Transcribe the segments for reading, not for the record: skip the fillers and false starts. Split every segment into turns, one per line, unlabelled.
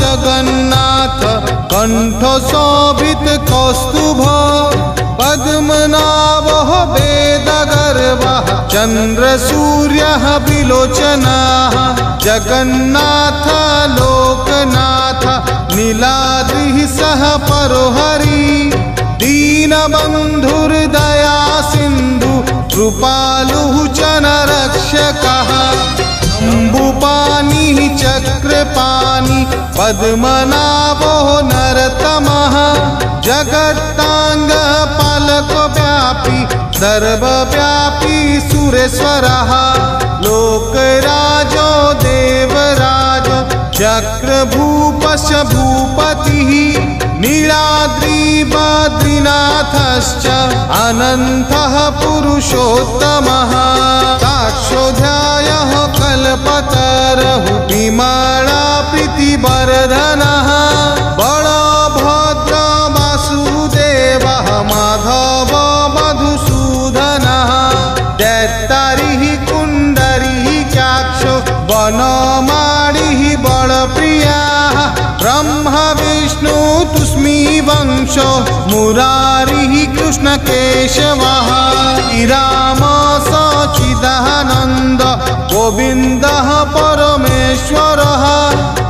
जगन्नाथ कंठ शोभित कौस्तुभ पद्मनाभः वेदगर्वः चन्द्रसूर्यः विलोचनः जगन्नाथ लोकनाथ नीलाद्रिः सह परोहरि दीनबन्धुर्दया सिन्धु कृपालुः च नरक्षकः अम्बुपाणिः चक्रपाणि पद्मनाभो नरतमः जगत्ताङ्गः पालकव्यापी सर्वव्यापी सुरेश्वरः लोकराजो देवराजो चक्रभूपश्च भूपतिः नीलाद्रि बद्रीनाथश्च अनन्तः पुरुषोत्तमः साक्षोऽध्यायः कल्पतरुः विमला प्रीतिवर्धनः बलभद्र वासुदेवः माधव मधुसूदनः दैत्यारिः कुण्डरीकाक्षो वनमालिः बलप्रियः ब्रह्मा विष्णु तुष्मी वंशो मुरारिः कृष्णकेशवः श्रीराम सच्चिदानन्द गोविन्दः परमेश्वरः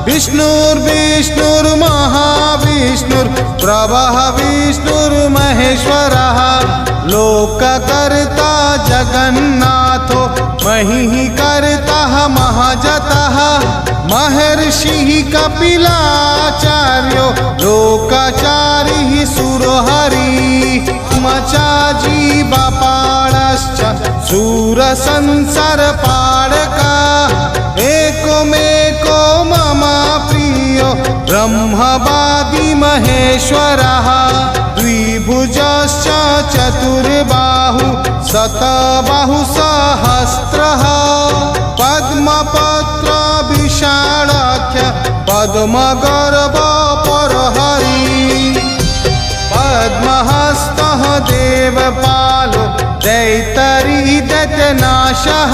विष्णुर्विष्णुर्महाविष्णुर्प्रभः विष्णुर्महेश्वरः लोककर्ता जगन्नाथो महीकर्ता महाजतः महर्षिः कपिलाचार्यो लोकाचार्यः सुरहरिः मचाजीवपालश्च शूरसंसारपालकः एकोमेको मम प्रियो ब्रह्मवादी महेश्वरः द्विभुजश्च चतुर्बाहु शतबाहु सहस्रः पद्मपत्र विशालाख्य पद्मगर्भ परहरि पद्महस्तः देवपालो दैतरी दैत्यनाशः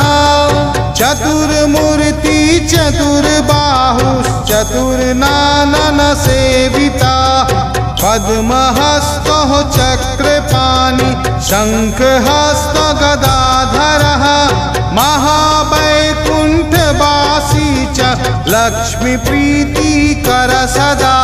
चतुर्मूर्ति चतुर्बाहुश्चतुर्नानन सेविता पद्महस्तः चक्रपाणि शङ्खहस्त गदाधरः महावैकुण्ठवासी च लक्ष्मीप्रीतिकर सदा।